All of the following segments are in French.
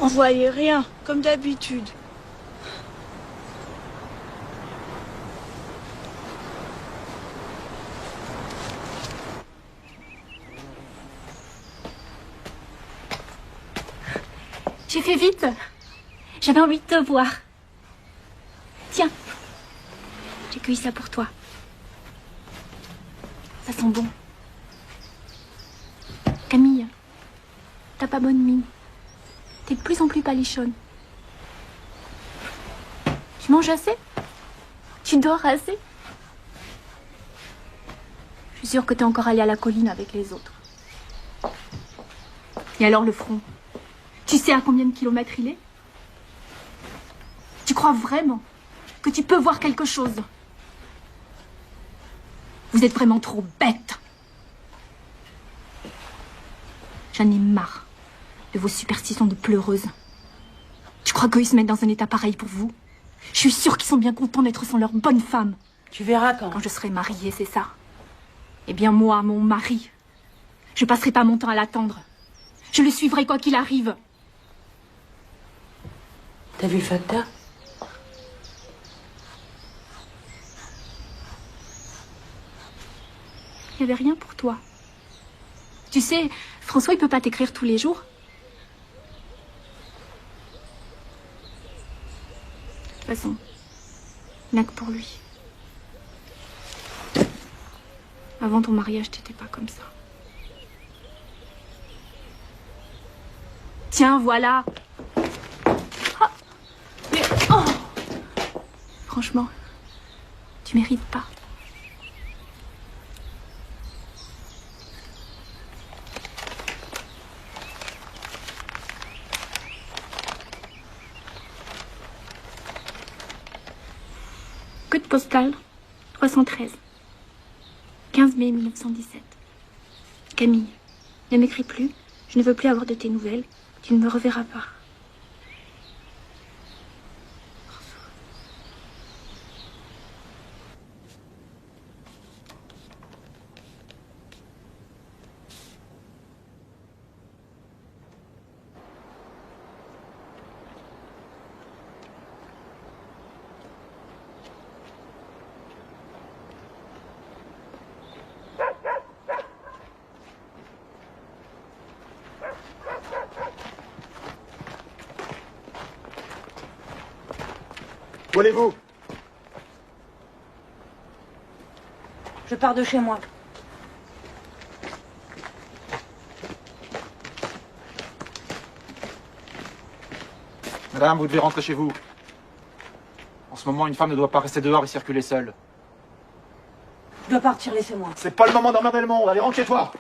On voyait rien, comme d'habitude. J'ai fait vite. J'avais envie de te voir. Tiens, j'ai cueilli ça pour toi. Ça sent bon. Camille, t'as pas bonne mine. T'es de plus en plus palichonne. Tu manges assez? Tu dors assez? Je suis sûre que t'es encore allée à la colline avec les autres. Et alors le front? Tu sais à combien de kilomètres il est? Tu crois vraiment que tu peux voir quelque chose? Vous êtes vraiment trop bêtes. J'en ai marre de vos superstitions de pleureuses. Tu crois qu'ils se mettent dans un état pareil pour vous? Je suis sûre qu'ils sont bien contents d'être sans leur bonne femme. Tu verras quand. Quand je serai mariée, c'est ça. Eh bien moi, mon mari, je passerai pas mon temps à l'attendre. Je le suivrai quoi qu'il arrive. T'as vu le facteur? Il n'y avait rien pour toi. Tu sais, François, il peut pas t'écrire tous les jours. De toute façon, il n'a que pour lui. Avant ton mariage, t'étais pas comme ça. Tiens, voilà. Ah. Mais, oh. Franchement, tu mérites pas. Code postal 313. 15 mai 1917. Camille, ne m'écris plus. Je ne veux plus avoir de tes nouvelles. Tu ne me reverras pas. Où allez-vous? Je pars de chez moi. Madame, vous devez rentrer chez vous. En ce moment, une femme ne doit pas rester dehors et circuler seule. Je dois partir, laissez-moi. C'est pas le moment d'emmerder le monde. Allez, rentre chez toi.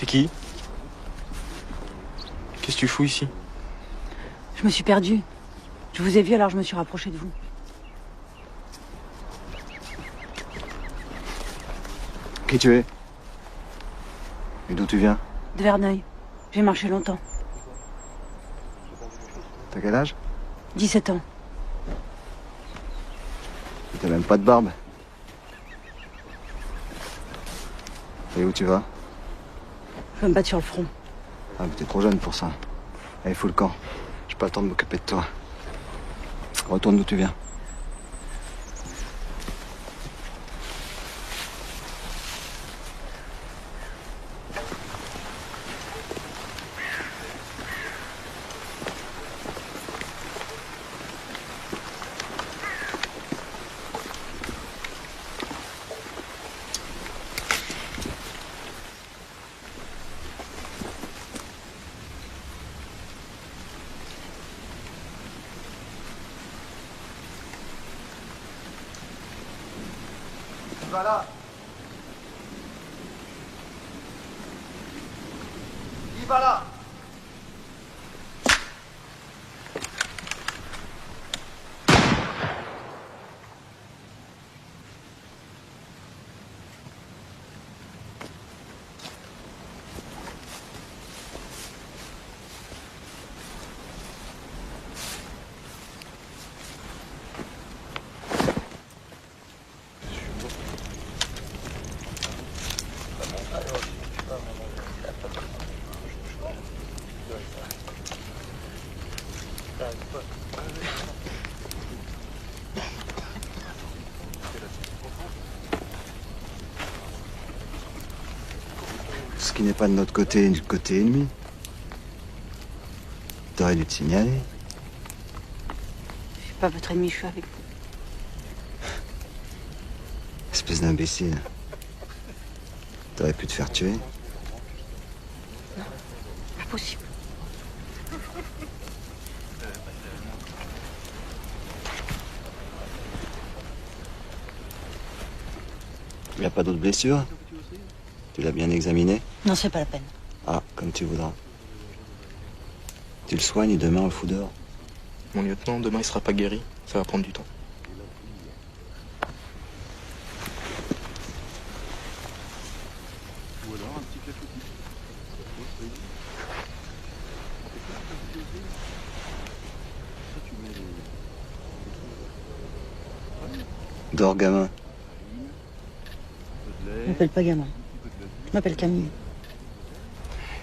T'es qui? Qu'est-ce que tu fous ici? Je me suis perdue. Je vous ai vu, alors je me suis rapprochée de vous. Qui tu es? Et d'où tu viens? De Verneuil. J'ai marché longtemps. T'as quel âge? 17 ans. T'as même pas de barbe. Et où tu vas? Je vais me battre sur le front. Ah, mais t'es trop jeune pour ça. Allez, fous le camp. J'ai pas le temps de m'occuper de toi. Retourne d'où tu viens. Voilà. Y va là. Ce qui n'est pas de notre côté ni du côté ennemi. T'aurais dû te signaler. Je suis pas votre ennemi, je suis avec vous. Espèce d'imbécile. T'aurais pu te faire tuer. Impossible. Y a pas d'autres blessures? Tu l'as bien examiné? Non, c'est pas la peine. Ah, comme tu voudras. Tu le soignes et demain on le fout dehors. Mon lieutenant, demain il sera pas guéri. Ça va prendre du temps. Dors, gamin. Je m'appelle pas gamin. Je m'appelle Camille.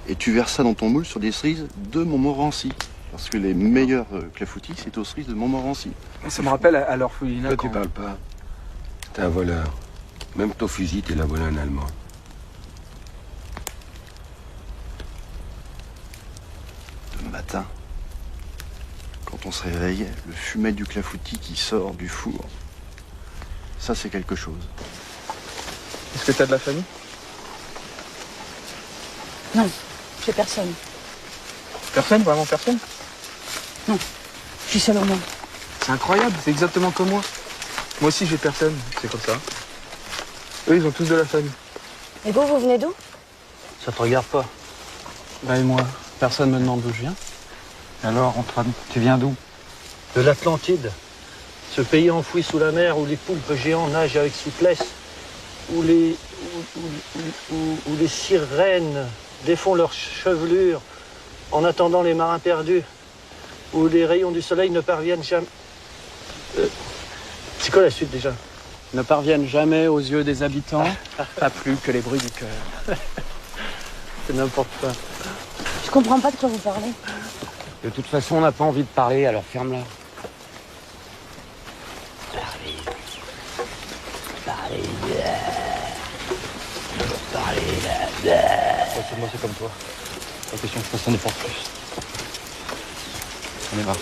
Et tu verses ça dans ton moule sur des cerises de Montmorency. Parce que les meilleurs clafoutis, c'est aux cerises de Montmorency. Ça me rappelle à l'orphelinat. Toi, tu parles pas. T'es un voleur. Même ton fusil, t'es la volé un Allemand. Le matin, quand on se réveille, le fumet du clafoutis qui sort du four. Ça, c'est quelque chose. Est-ce que t'as de la famille? Non, j'ai personne. Personne? Vraiment personne? Non, je suis seule au monde. C'est incroyable, c'est exactement comme moi. Moi aussi j'ai personne, c'est comme ça. Eux ils ont tous de la famille. Et vous venez d'où? Ça te regarde pas. Bah et moi, personne me demande d'où je viens. Alors, tu viens d'où? De l'Atlantide. Ce pays enfoui sous la mer où les poulpes géants nagent avec souplesse, où les sirènes défont leurs chevelures en attendant les marins perdus, où les rayons du soleil ne parviennent jamais... C'est quoi la suite déjà? Ne parviennent jamais aux yeux des habitants, pas plus que les bruits du cœur. C'est n'importe quoi. Je comprends pas de quoi vous parlez. De toute façon, on n'a pas envie de parler, alors ferme-la. Moi, c'est comme toi. La question, je pense qu'on est pas plus. On est grave.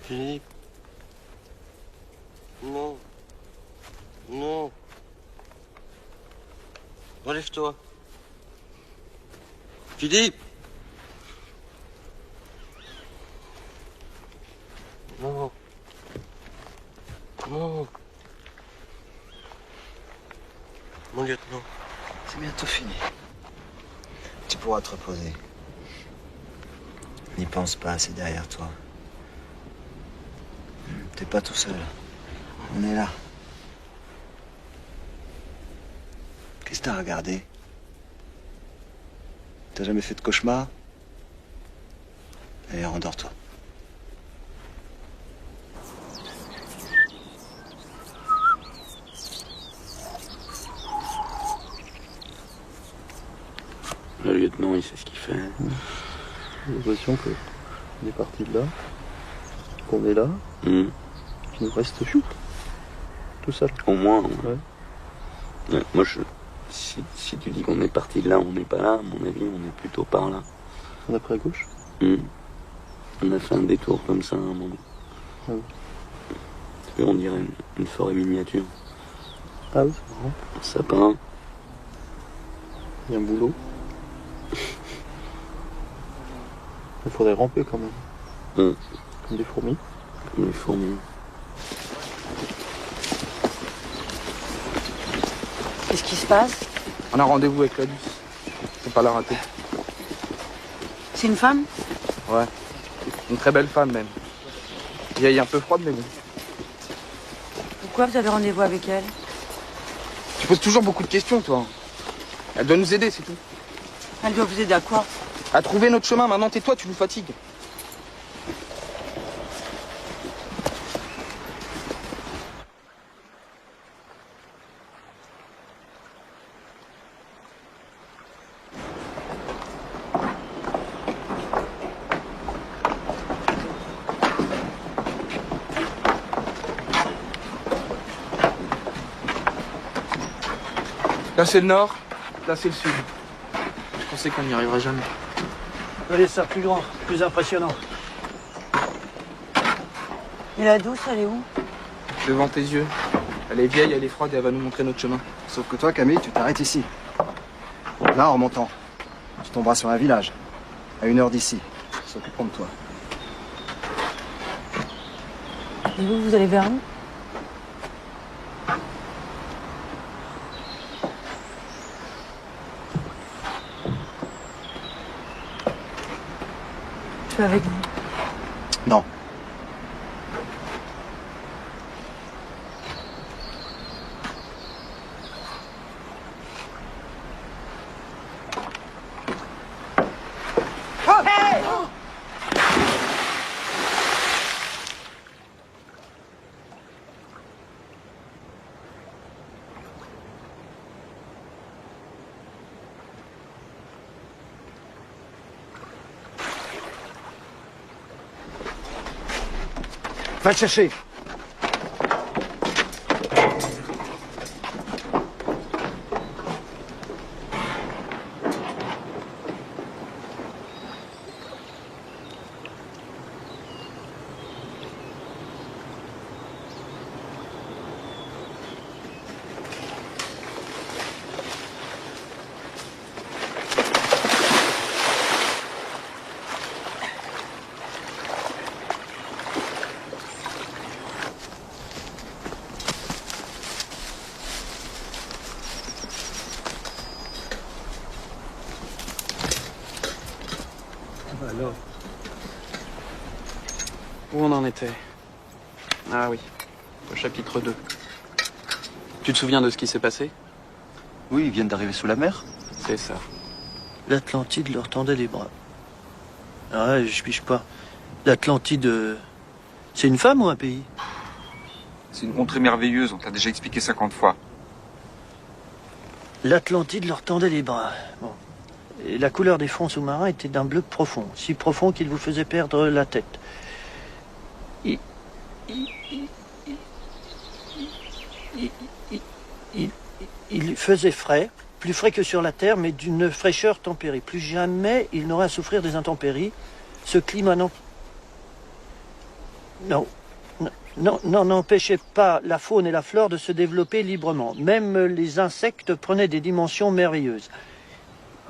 Philippe. Non. Non. Relève-toi. Philippe. Non. Non. Mon lieutenant. C'est bientôt fini. Tu pourras te reposer. N'y pense pas, c'est derrière toi. T'es pas tout seul. On est là. Qu'est-ce que t'as regardé? T'as jamais fait de cauchemar? Allez, rendors-toi. Le lieutenant, il sait ce qu'il fait. J'ai l'impression qu'on est parti de là, qu'on est là, qu'il nous reste chou. Tout seul. Au moins. Ouais. Ouais, moi, si tu dis qu'on est parti de là, on n'est pas là, à mon avis, on est plutôt par là. On a pris à gauche. On a fait un détour comme ça à un moment. Ah oui. Et on dirait une forêt miniature. Ah oui, c'est marrant. Un sapin. Il y a un boulot. Il faudrait ramper quand même. Comme des fourmis. Comme des fourmis. Qu'est-ce qui se passe? On a rendez-vous avec la Luce. Faut pas la rater. C'est une femme? Ouais. Une très belle femme même. Vieille un peu froide mais bon. Pourquoi vous avez rendez-vous avec elle? Tu poses toujours beaucoup de questions toi. Elle doit nous aider, c'est tout. Elle doit vous aider à quoi? À trouver notre chemin, maintenant tais-toi, tu nous fatigues. Là c'est le nord, là c'est le sud. Je pensais qu'on n'y arriverait jamais. Voyez ça plus grand, plus impressionnant. Et la douce, elle est où? Devant tes yeux. Elle est vieille, elle est froide et elle va nous montrer notre chemin. Sauf que toi, Camille, tu t'arrêtes ici. Là, en remontant, tu tomberas sur un village, à 1 heure d'ici. Ils s'occuperont de toi. Et vous allez vers où? Je vais avec vous. Non. Va le chercher. Alors, où on en était? Ah oui, au chapitre 2. Tu te souviens de ce qui s'est passé? Oui, ils viennent d'arriver sous la mer. C'est ça. L'Atlantide leur tendait les bras. Ah ouais, je piche pas. L'Atlantide, c'est une femme ou un pays? C'est une contrée merveilleuse, on t'a déjà expliqué 50 fois. L'Atlantide leur tendait les bras. Bon. Et la couleur des fonds sous-marins était d'un bleu profond, si profond qu'il vous faisait perdre la tête. Il faisait frais, plus frais que sur la Terre, mais d'une fraîcheur tempérée. Plus jamais il n'aura à souffrir des intempéries. Ce climat Non. N'empêchez pas la faune et la flore de se développer librement. Même les insectes prenaient des dimensions merveilleuses.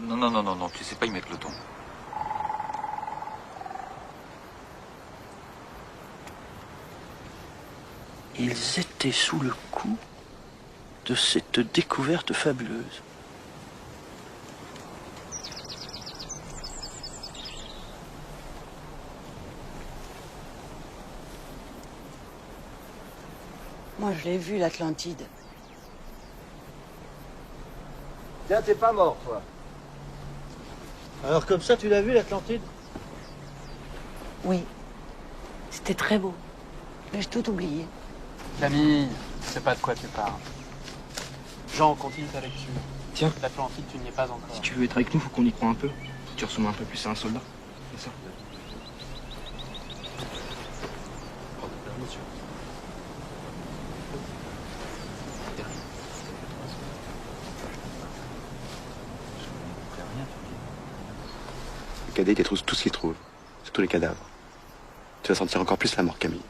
Non, tu sais pas y mettre le ton. Ils étaient sous le coup de cette découverte fabuleuse. Moi, je l'ai vu, l'Atlantide. Tiens, t'es pas mort, toi. Alors comme ça, tu l'as vu, l'Atlantide? Oui. C'était très beau. Mais j'ai tout oublié. Camille, je sais pas de quoi tu parles. Jean, continue ta lecture. Tiens. L'Atlantide, tu n'y es pas encore. Si tu veux être avec nous, faut qu'on y croit un peu. Faut que tu ressembles un peu plus à un soldat. C'est ça. Le cadet détruit tout ce qu'il trouve, surtout les cadavres. Tu vas sentir encore plus la mort, Camille.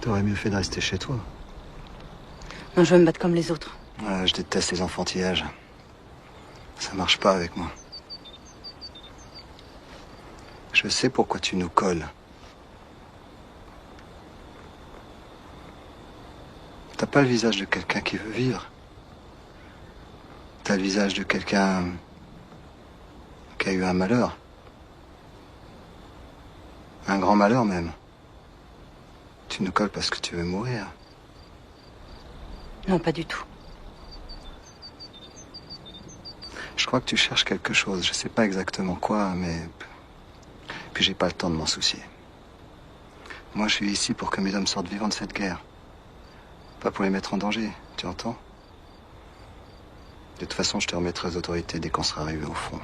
T'aurais mieux fait de rester chez toi. Non, je veux me battre comme les autres. Ouais, je déteste les enfantillages. Ça marche pas avec moi. Je sais pourquoi tu nous colles. T'as pas le visage de quelqu'un qui veut vivre. T'as le visage de quelqu'un qui a eu un malheur. Un grand malheur même. Tu nous colles parce que tu veux mourir. Non, pas du tout. Je crois que tu cherches quelque chose. Je sais pas exactement quoi, mais... Puis j'ai pas le temps de m'en soucier. Moi, je suis ici pour que mes hommes sortent vivants de cette guerre. Pas pour les mettre en danger, tu entends? De toute façon, je te remettrai aux autorités dès qu'on sera arrivé au front.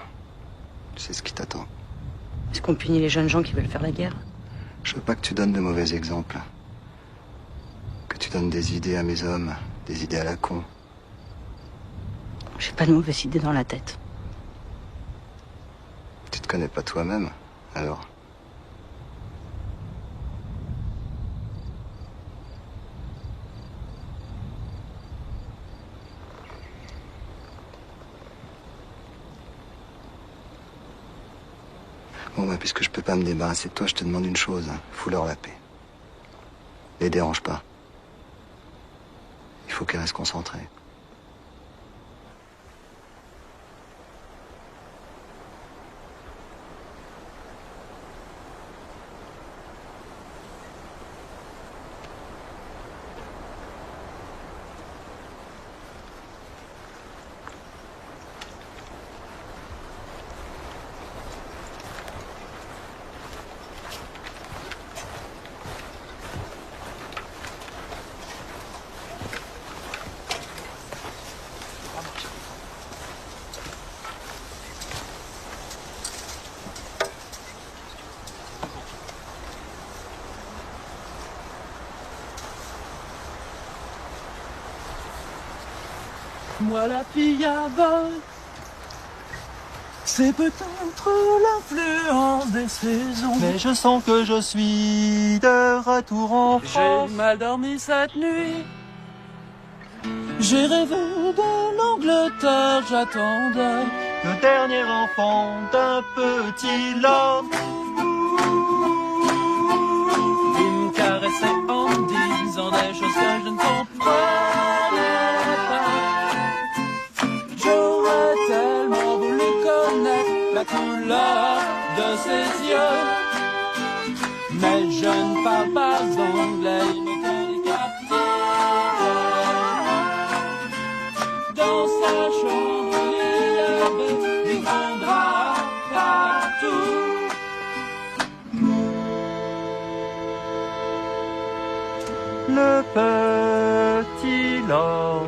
Tu sais ce qui t'attend. Est-ce qu'on punit les jeunes gens qui veulent faire la guerre? Je veux pas que tu donnes de mauvais exemples. Que tu donnes des idées à mes hommes, des idées à la con. J'ai pas de mauvaises idées dans la tête. Tu te connais pas toi-même, alors? Bon, bah, puisque je peux pas me débarrasser de toi, je te demande une chose. Fous-leur la paix. Les dérange pas. Il faut qu'elles restent concentrées. Moi la fille aveugle, c'est peut-être l'influence des saisons. Mais je sens que je suis de retour en France. J'ai mal dormi cette nuit. J'ai rêvé de l'Angleterre, j'attendais le dernier enfant d'un petit lord. Il me caressait en disant des choses que je ne comprenais pas. J'aurais tellement voulu connaître la couleur de ses yeux, mais je ne parle parle pas anglais, il me tenait captive. Dans sa chambre, il y avait des grands draps partout. Le petit lord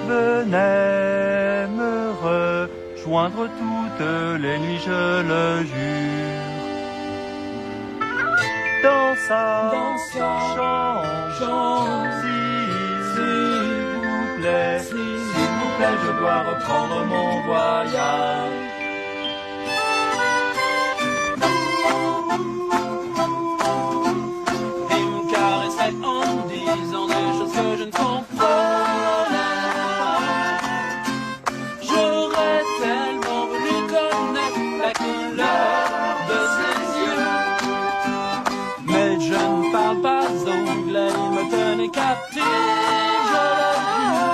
venait me rejoindre toutes les nuits, je le jure. Dans sa chambre, s'il vous plaît, je dois reprendre mon voyage. Il me caressait en me disant des choses que je ne comprenais pas. J'aurais tellement voulu connaître la couleur de ses yeux. Mais je ne parle pas anglais, il me tenait captif, je l'ai vu.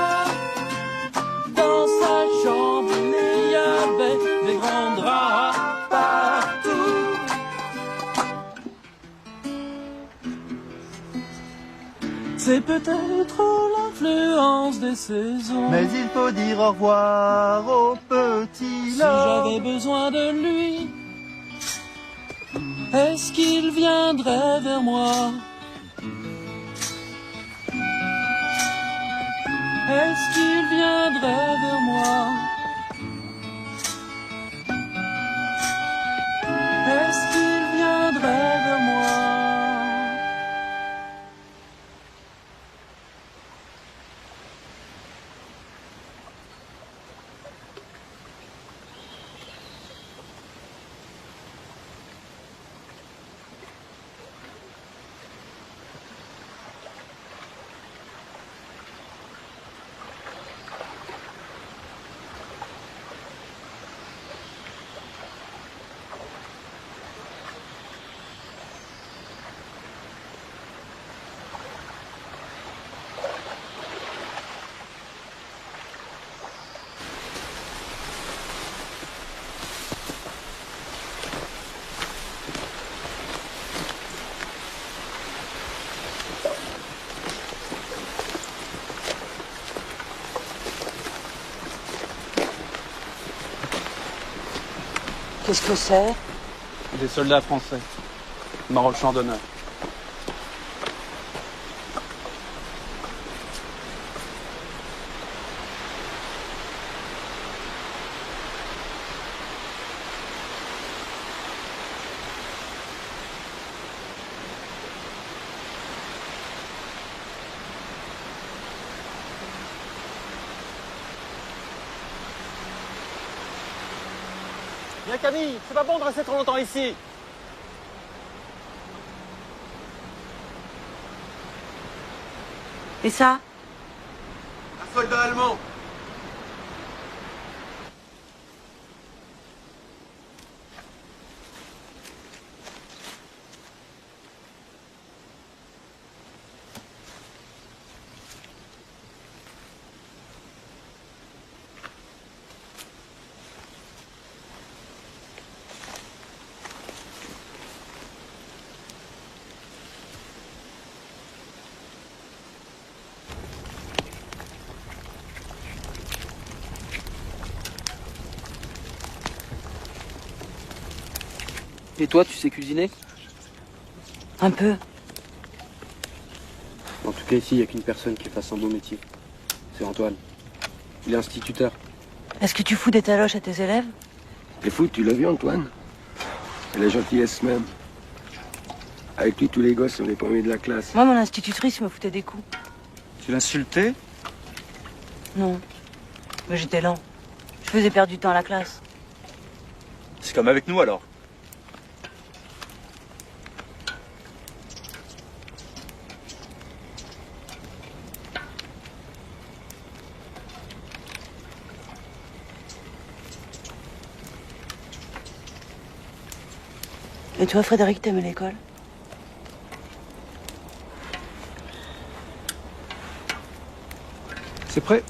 Dans sa chambre, il y avait des grands draps partout. C'est peut-être l'influence des saisons. Mais il faut dire au revoir au petit Si lord. j'avais besoin de lui, est-ce qu'il viendrait vers moi? Est-ce qu'il viendrait vers moi? Est-ce qu'il viendrait vers moi? Qu'est-ce que c'est? Des soldats français, morts au champ d'honneur. Viens Camille, c'est pas bon de rester trop longtemps ici. Et ça? Un soldat allemand. Et toi, tu sais cuisiner? Un peu. En tout cas, ici, il n'y a qu'une personne qui fasse un beau métier. C'est Antoine. Il est instituteur. Est-ce que tu fous des taloches à tes élèves? T'es fou, tu l'as vu, Antoine? C'est la gentillesse même. Avec lui, tous les gosses sont les premiers de la classe. Moi, mon institutrice me foutait des coups. Tu l'insultais? Non. Mais j'étais lent. Je faisais perdre du temps à la classe. C'est comme avec nous alors. Et toi, Frédéric, t'aimais l'école? C'est prêt?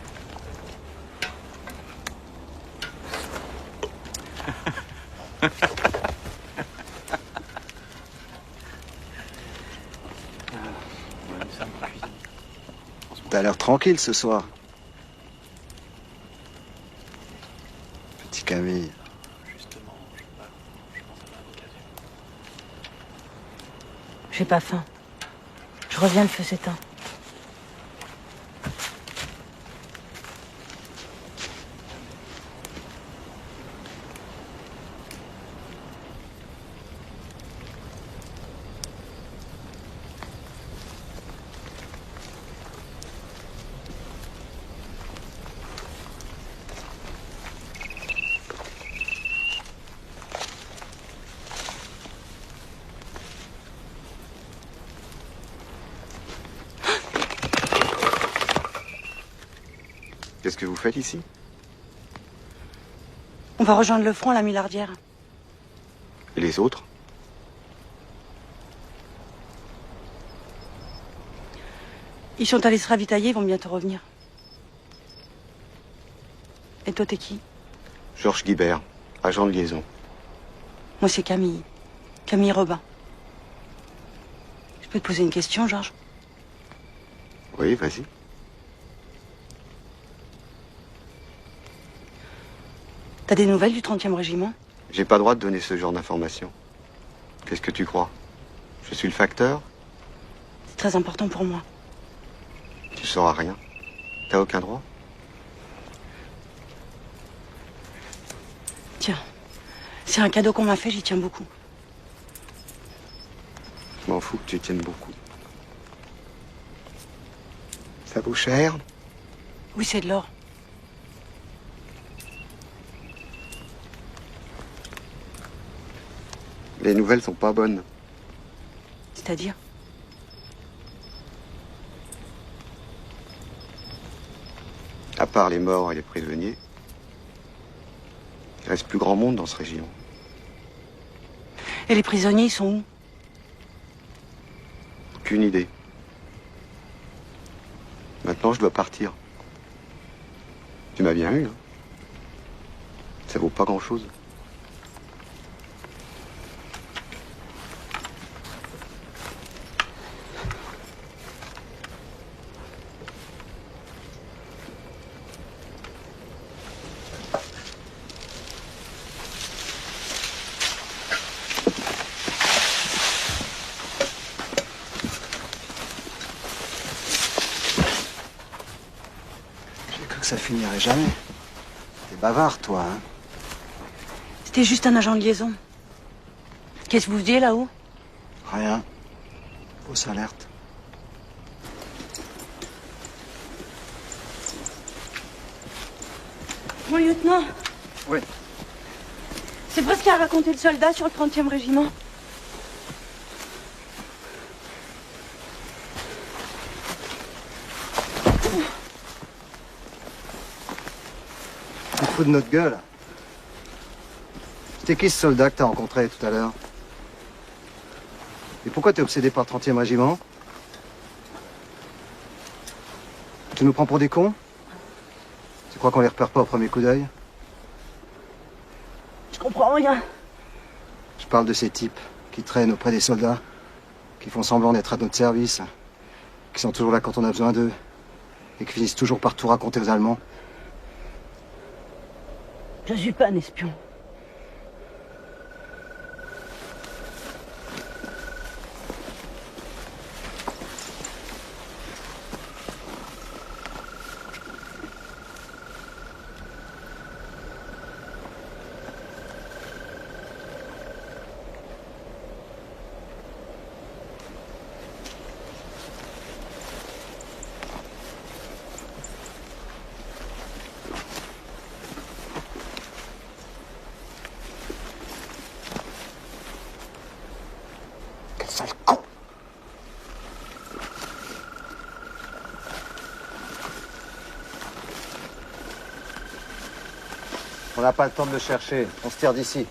ça m'épuise. T'as l'air tranquille ce soir. Petit Camille. Justement, je pense à ma vocation. J'ai pas faim. Je reviens, le feu s'éteint. Qu'est-ce que vous faites ici? On va rejoindre le front à la Millardière. Et les autres? Ils sont allés se ravitailler, ils vont bientôt revenir. Et toi, t'es qui? Georges Guibert, agent de liaison. Moi, c'est Camille. Camille Robin. Je peux te poser une question, Georges? Oui, vas-y. T'as des nouvelles du 30e régiment? J'ai pas le droit de donner ce genre d'informations. Qu'est-ce que tu crois? Je suis le facteur? C'est très important pour moi. Tu sauras rien. T'as aucun droit? Tiens, c'est un cadeau qu'on m'a fait, j'y tiens beaucoup. Je m'en fous que tu y tiennes beaucoup. Ça vaut cher? Oui, c'est de l'or. Les nouvelles sont pas bonnes. C'est-à-dire? À part les morts et les prisonniers, il reste plus grand monde dans ce régiment. Et les prisonniers, ils sont où? Aucune idée. Maintenant, je dois partir. Tu m'as bien eu, hein? Ça vaut pas grand-chose. Ça finirait jamais. T'es bavard, toi, hein? C'était juste un agent de liaison. Qu'est-ce que vous faisiez là-haut? Rien. Fausse alerte. Mon lieutenant. Oui. C'est pas ce qu'a raconté le soldat sur le 30e régiment. Tu te fous de notre gueule. C'était qui ce soldat que t'as rencontré tout à l'heure? Et pourquoi t'es obsédé par le 30e régiment? Tu nous prends pour des cons? Tu crois qu'on les repère pas au premier coup d'œil? Je comprends rien. Je parle de ces types qui traînent auprès des soldats, qui font semblant d'être à notre service, qui sont toujours là quand on a besoin d'eux, et qui finissent toujours par tout raconter aux Allemands. Je suis pas un espion. Sale con! On n'a pas le temps de le chercher. On se tire d'ici.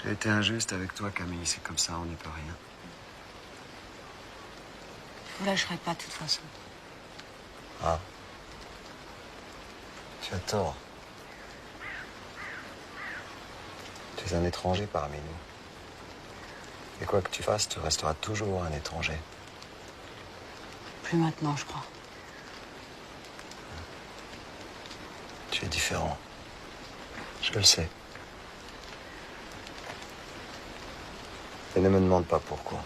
J'ai été injuste avec toi, Camille, c'est comme ça, on n'y peut rien. Je vous lâcherai pas, de toute façon. Ah. Tu as tort. Tu es un étranger parmi nous. Et quoi que tu fasses, tu resteras toujours un étranger. Plus maintenant, je crois. Tu es différent. Je le sais. Et ne me demande pas pourquoi.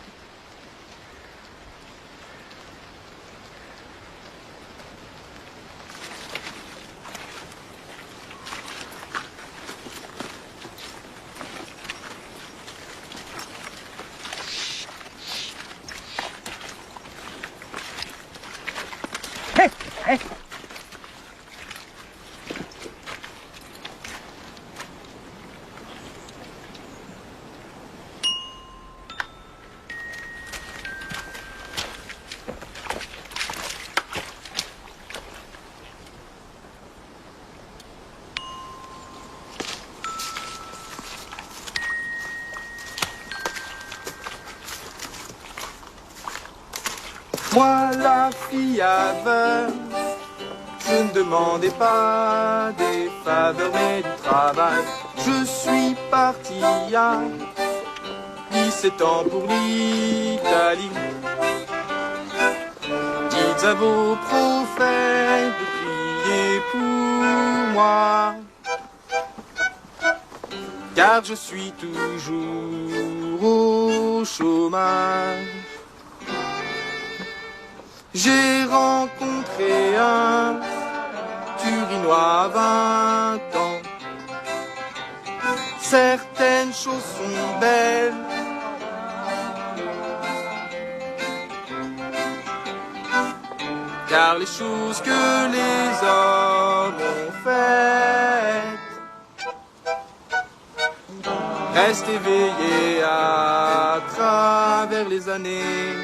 Moi, la fille aveugle, je ne demandais pas des faveurs mais du travail. Je suis parti à 17 ans pour l'Italie. Dites à vos prophètes de prier pour moi, car je suis toujours au chômage. J'ai rencontré un Turinois à 20 ans. Certaines choses sont belles, car les choses que les hommes ont faites restent éveillées à travers les années.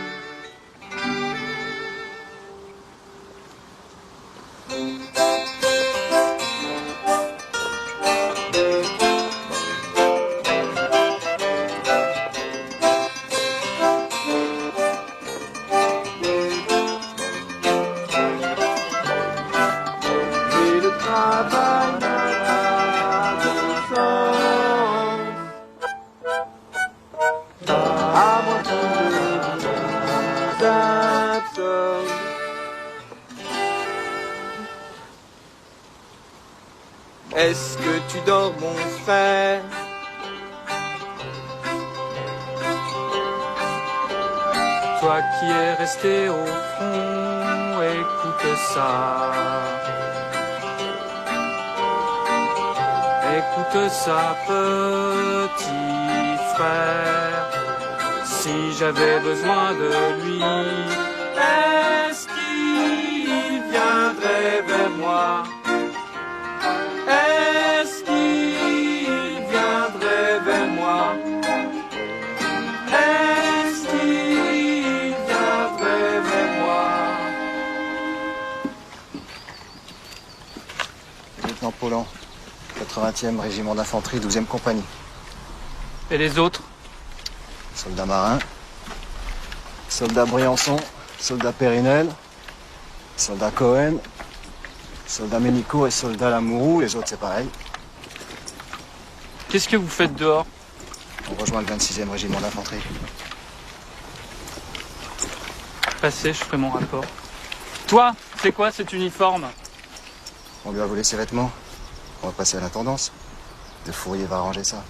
Est-ce que tu dors, mon frère? Toi qui es resté au fond, écoute ça. Écoute ça, petit frère. Si j'avais besoin de lui, est-ce qu'il viendrait vers moi? Est-ce qu'il viendrait vers moi? Est-ce qu'il viendrait vers moi? Lieutenant Paulan, 80e régiment d'infanterie, 12e compagnie. Et les autres? Soldat marin, soldat Briançon, soldat Périnel, soldat Cohen, soldat Ménico et soldat Lamourou, les autres c'est pareil. Qu'est-ce que vous faites dehors? On rejoint le 26e régiment d'infanterie. Passez, je ferai mon rapport. Toi, c'est quoi cet uniforme? On lui a volé ses vêtements. On va passer à l'intendance. De Fourier va arranger ça.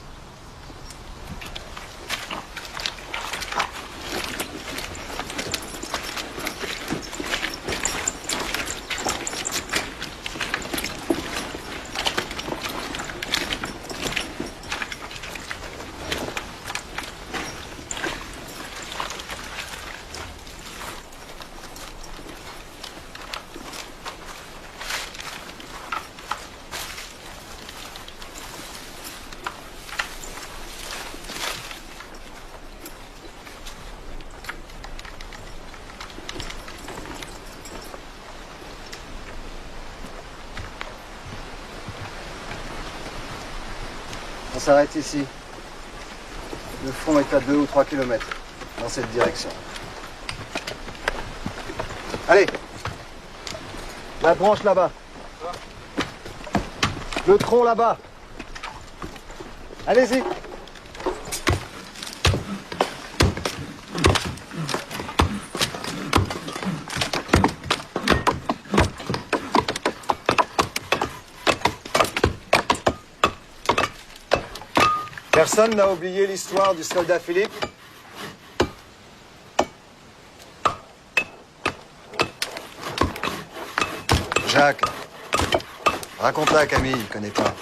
On s'arrête ici. Le front est à 2 ou 3 kilomètres, dans cette direction. Allez. La branche là-bas. Le tronc là-bas. Allez-y. Personne n'a oublié l'histoire du soldat Philippe? Jacques, raconte-la à Camille, il connaît pas.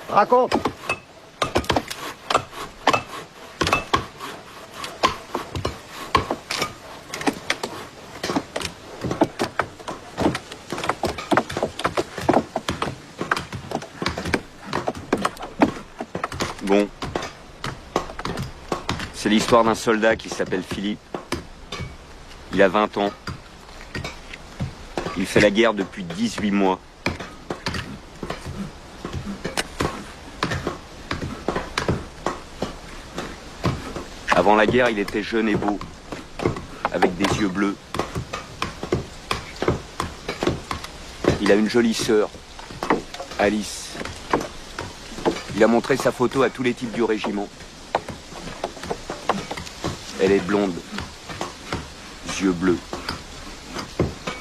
Raconte. Bon. C'est l'histoire d'un soldat qui s'appelle Philippe. Il a 20 ans. Il fait la guerre depuis 18 mois. Avant la guerre, il était jeune et beau, avec des yeux bleus. Il a une jolie sœur, Alice. Il a montré sa photo à tous les types du régiment. Elle est blonde, yeux bleus,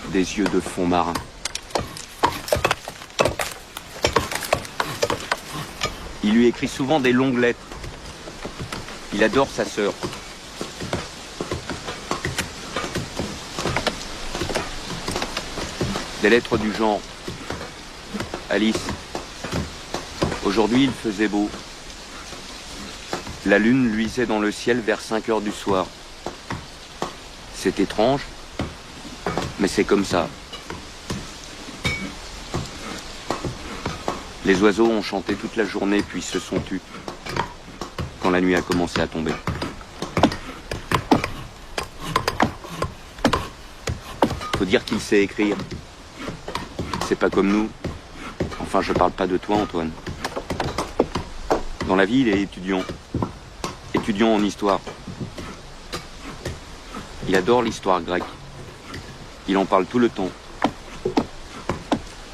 des yeux de fond marin. Il lui écrit souvent des longues lettres. Il adore sa sœur. Des lettres du genre: Alice, aujourd'hui il faisait beau. La lune luisait dans le ciel vers 5 heures du soir. C'est étrange, mais c'est comme ça. Les oiseaux ont chanté toute la journée puis se sont tus quand la nuit a commencé à tomber. Faut dire qu'il sait écrire. C'est pas comme nous. Enfin, je parle pas de toi, Antoine. Dans la vie, il est étudiant. Étudiant en histoire. Il adore l'histoire grecque. Il en parle tout le temps.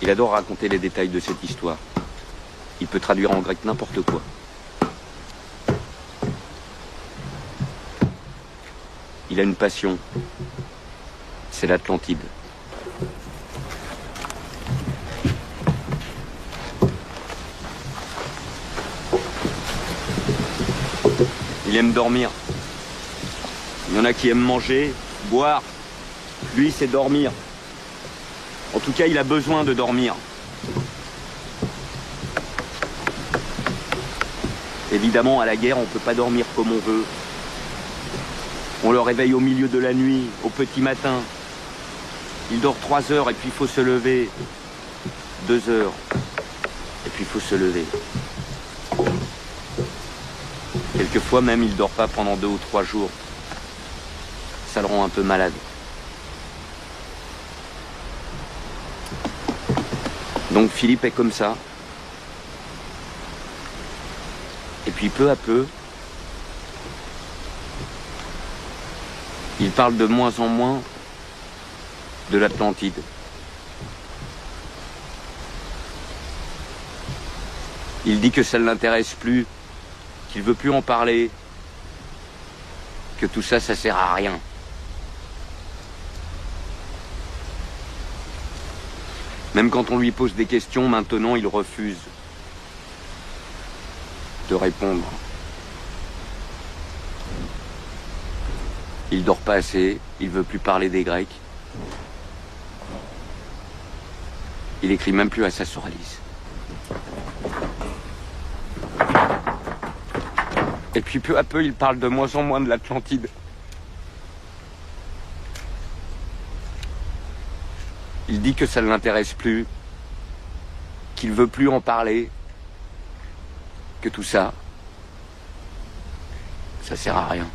Il adore raconter les détails de cette histoire. Il peut traduire en grec n'importe quoi. Il a une passion. C'est l'Atlantide. Il aime dormir. Il y en a qui aiment manger, boire. Lui, c'est dormir. En tout cas, il a besoin de dormir. Évidemment, à la guerre, on ne peut pas dormir comme on veut. On le réveille au milieu de la nuit, au petit matin. Il dort 3 heures et puis il faut se lever. 2 heures. Et puis il faut se lever. Quelquefois même, il ne dort pas pendant 2 ou 3 jours. Ça le rend un peu malade. Donc Philippe est comme ça. Et puis peu à peu, il parle de moins en moins de l'Atlantide. Il dit que ça ne l'intéresse plus, qu'il ne veut plus en parler, que tout ça, ça sert à rien. Même quand on lui pose des questions, maintenant, il refuse de répondre. Il dort pas assez, il veut plus parler des Grecs. Il écrit même plus à sa sœur Alice. Et puis peu à peu, il parle de moins en moins de l'Atlantide. Il dit que ça ne l'intéresse plus, qu'il veut plus en parler, que tout ça, ça sert à rien.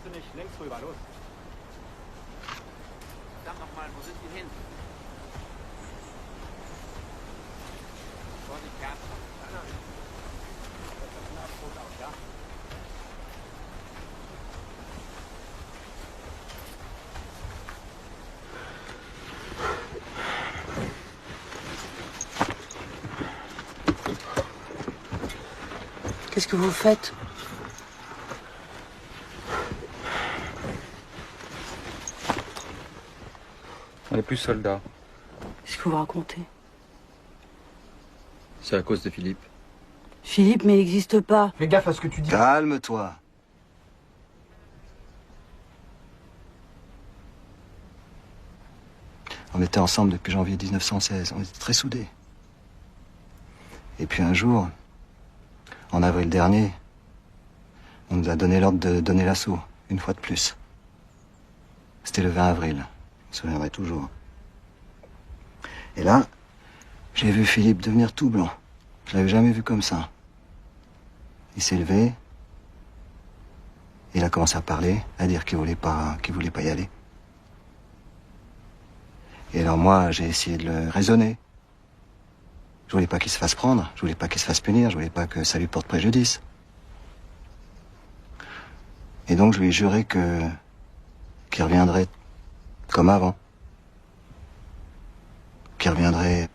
kannst du nicht. Links rüber, los. Verdammt nochmal, wo sind die hin? Vorsicht, Kerzen. Ja? Qu'est-ce que vous faites? On n'est plus soldats. Qu'est-ce que vous racontez? C'est à cause de Philippe. Philippe, mais il n'existe pas. Fais gaffe à ce que tu dis. Calme-toi. On était ensemble depuis janvier 1916. On était très soudés. Et puis un jour, en avril dernier, on nous a donné l'ordre de donner l'assaut, une fois de plus. C'était le 20 avril. Je me souviendrai toujours. Et là, j'ai vu Philippe devenir tout blanc. Je l'avais jamais vu comme ça. Il s'est levé. Il a commencé à parler, à dire qu'il voulait pas y aller. Et alors moi, j'ai essayé de le raisonner. Je voulais pas qu'il se fasse prendre, je voulais pas qu'il se fasse punir, je voulais pas que ça lui porte préjudice. Et donc je lui ai juré qu'il reviendrait comme avant. Qu'il reviendrait...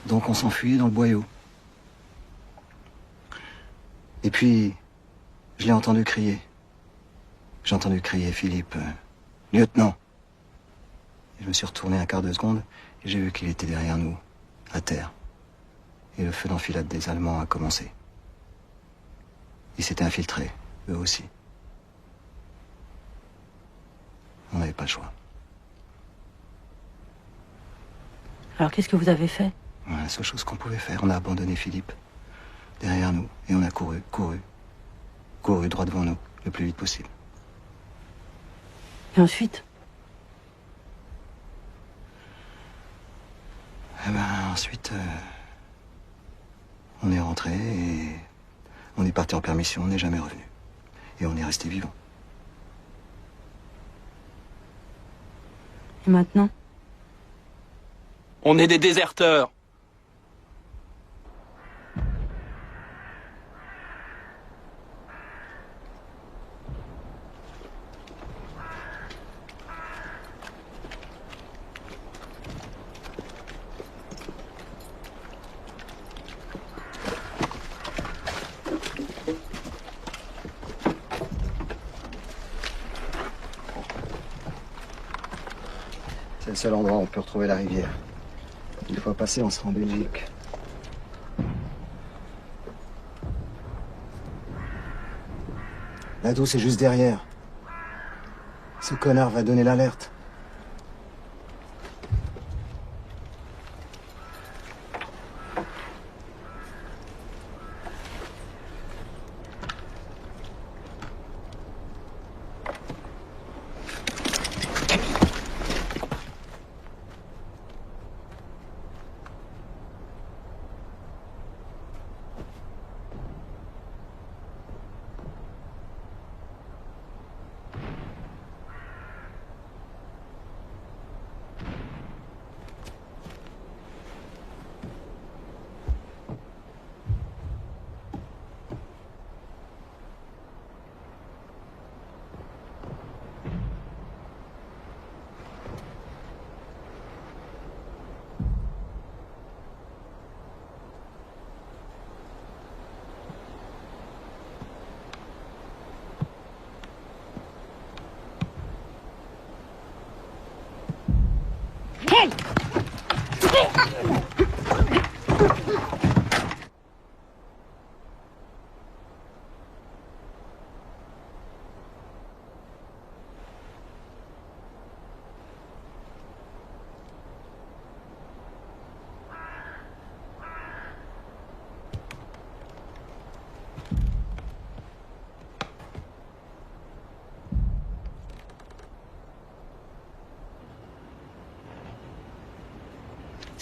Donc on s'enfuyait dans le boyau. Et puis, je l'ai entendu crier. J'ai entendu crier Philippe, lieutenant. Et je me suis retourné un quart de seconde et j'ai vu qu'il était derrière nous, à terre. Et le feu d'enfilade des Allemands a commencé. Ils s'étaient infiltrés, eux aussi. On n'avait pas le choix. Alors qu'est-ce que vous avez fait? La seule chose qu'on pouvait faire, on a abandonné Philippe derrière nous et on a couru droit devant nous, le plus vite possible. Et ensuite? Eh ben, ensuite, on est rentré et on est parti en permission, on n'est jamais revenu. Et on est resté vivant. Et maintenant? On est des déserteurs. C'est le seul endroit où on peut retrouver la rivière. Une fois passé, on sera en Belgique. La douce est juste derrière. Ce connard va donner l'alerte.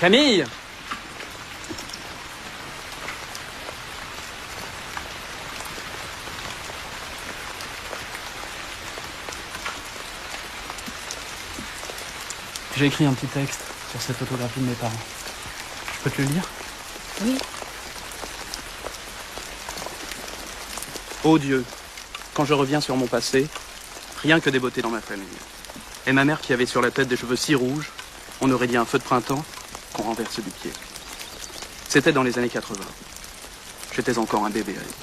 Camille! J'ai écrit un petit texte sur cette photographie de mes parents. Je peux te le lire? Oui. Ô Dieu, quand je reviens sur mon passé, rien que des beautés dans ma famille. Et ma mère qui avait sur la tête des cheveux si rouges, on aurait dit un feu de printemps qu'on renverse du pied. C'était dans les années 80. J'étais encore un bébé à l'époque.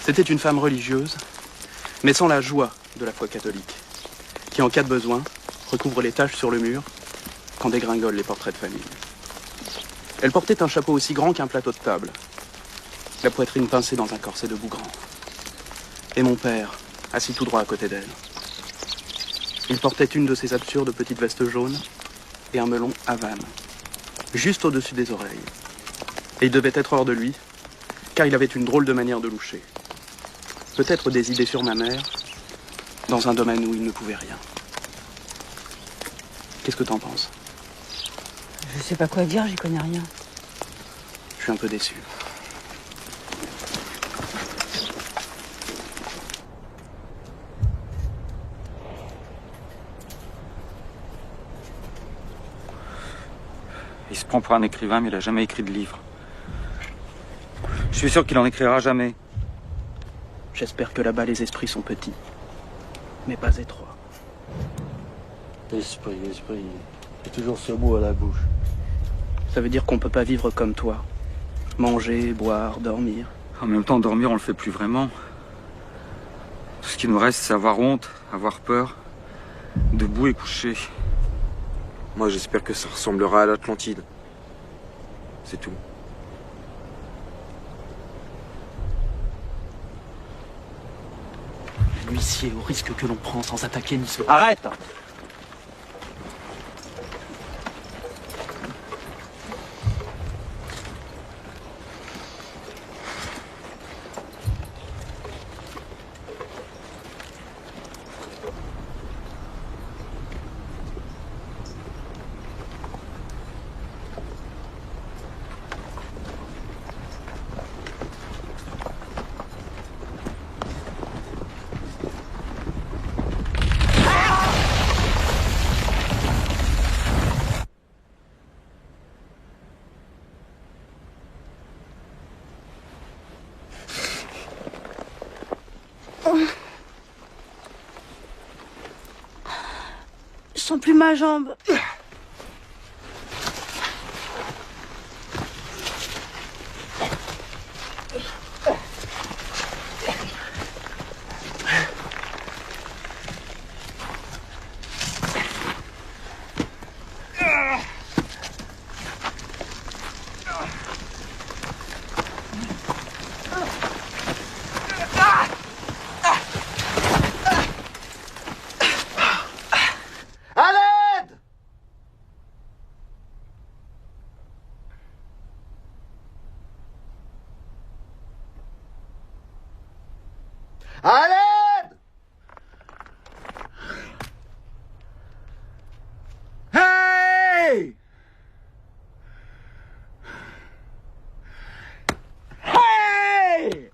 C'était une femme religieuse, mais sans la joie de la foi catholique, qui en cas de besoin recouvre les taches sur le mur quand dégringolent les portraits de famille. Elle portait un chapeau aussi grand qu'un plateau de table, la poitrine pincée dans un corset de bougrand. Et mon père, assis tout droit à côté d'elle. Il portait une de ces absurdes petites vestes jaunes et un melon Havane, juste au-dessus des oreilles. Et il devait être hors de lui, car il avait une drôle de manière de loucher. Peut-être des idées sur ma mère, dans un domaine où il ne pouvait rien. Qu'est-ce que t'en penses? Je sais pas quoi dire, j'y connais rien. Je suis un peu déçu. Il se prend pour un écrivain, mais il a jamais écrit de livre. Je suis sûr qu'il en écrira jamais. J'espère que là-bas les esprits sont petits, mais pas étroits. Esprit, esprit. C'est toujours ce mot à la bouche. Ça veut dire qu'on peut pas vivre comme toi. Manger, boire, dormir. En même temps, dormir, on le fait plus vraiment. Tout ce qui nous reste, c'est avoir honte, avoir peur, debout et couché. Moi, j'espère que ça ressemblera à l'Atlantide. C'est tout. L'huissier, au risque que l'on prend sans attaquer ni se... Arrête! Je sens plus ma jambe. À l'aide! Hey! Hey!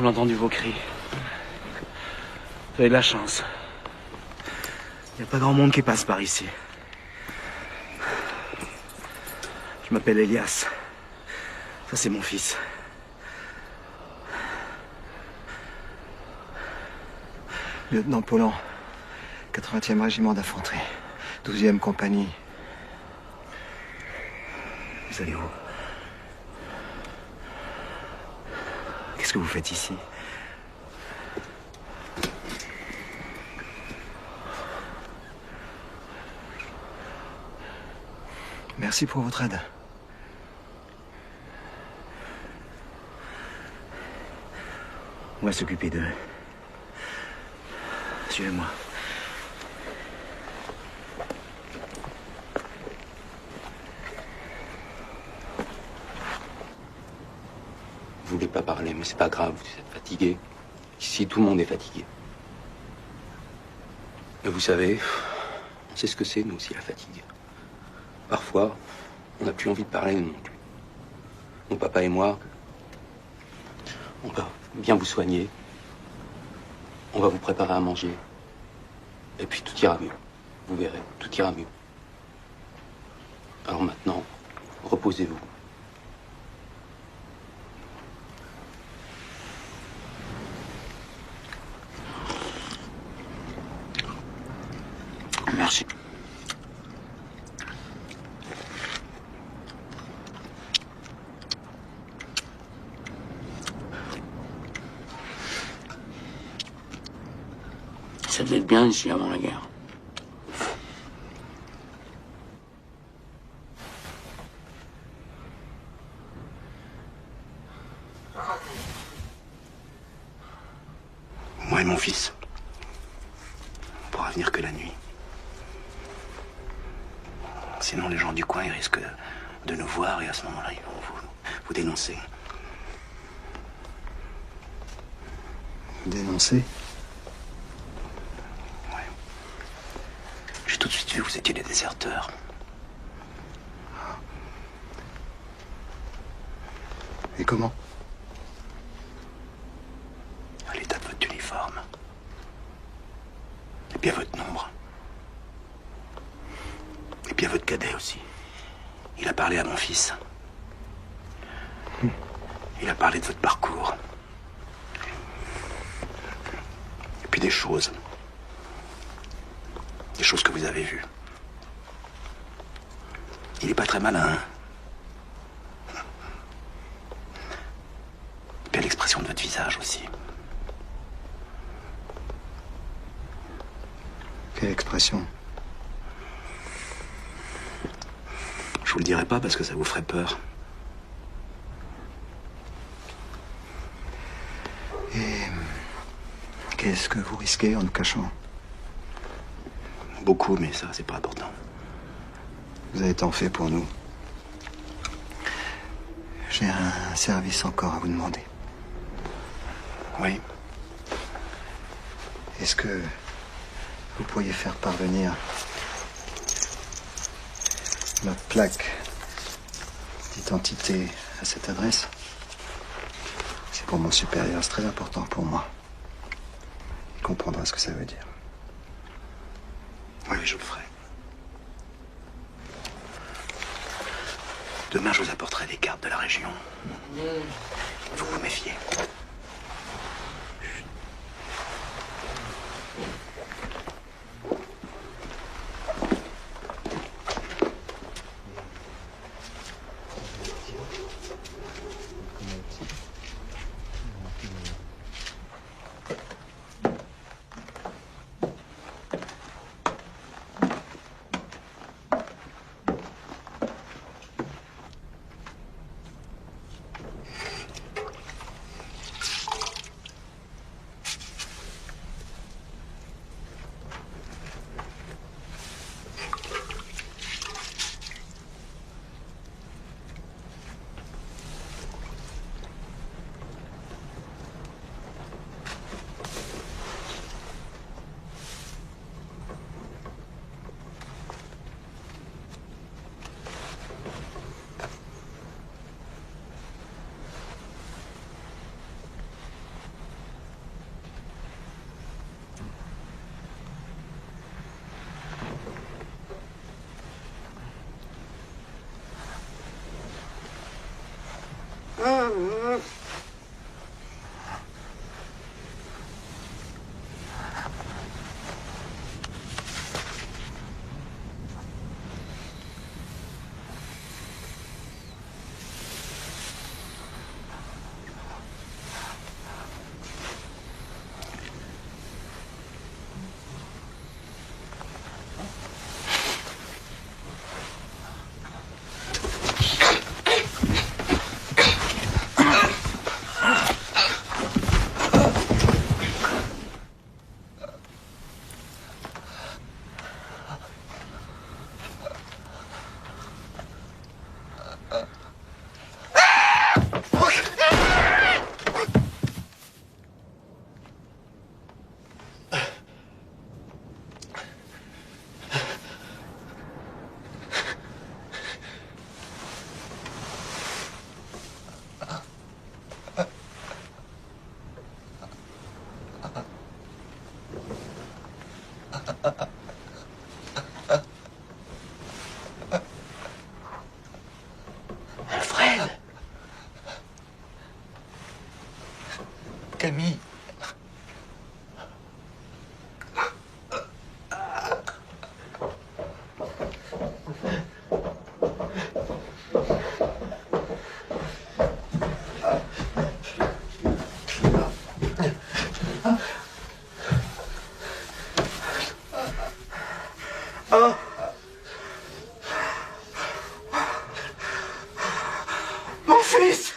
On a entendu vos cris. Vous avez de la chance. Il n'y a pas grand monde qui passe par ici. Je m'appelle Elias. Ça, c'est mon fils. Lieutenant Paulan, 80e régiment d'infanterie, 12e compagnie. Vous allez où? Qu'est-ce que vous faites ici? Merci pour votre aide. On va s'occuper d'eux. Suivez-moi. Vous voulez pas parler, mais c'est pas grave, vous êtes fatigué. Ici, tout le monde est fatigué. Et vous savez, on sait ce que c'est, nous aussi, la fatigue. Parfois, on n'a plus envie de parler, nous non plus. Mon papa et moi, on va bien vous soigner. On va vous préparer à manger. Et puis tout ira mieux. Vous verrez, tout ira mieux. Alors maintenant, reposez-vous. Merci. Ça devait être bien ici avant la guerre. Moi et mon fils, on pourra venir que la nuit. Sinon, les gens du coin, ils risquent de nous voir et à ce moment-là, ils vont vous dénoncer. Dénoncer? Ouais. J'ai tout de suite vu que vous étiez des déserteurs. Et comment? À l'état de votre uniforme. Et puis à votre nombre. Et puis à votre cadet aussi. Il a parlé à mon fils. Il a parlé de votre parcours. Et puis des choses. Des choses que vous avez vues. Il est pas très malin, hein? Et puis à l'expression de votre visage aussi. Quelle expression? Je vous le dirai pas parce que ça vous ferait peur. Et qu'est-ce que vous risquez en nous cachant? Beaucoup, mais ça, c'est pas important. Vous avez tant fait pour nous. J'ai un service encore à vous demander. Oui. Est-ce que vous pourriez faire parvenir ma plaque d'identité à cette adresse? C'est pour mon supérieur, c'est très important pour moi. Il comprendra ce que ça veut dire. Oui, je le ferai. Demain, je vous apporterai des cartes de la région. Vous vous méfiez. Alfred. Camille. Mon fils!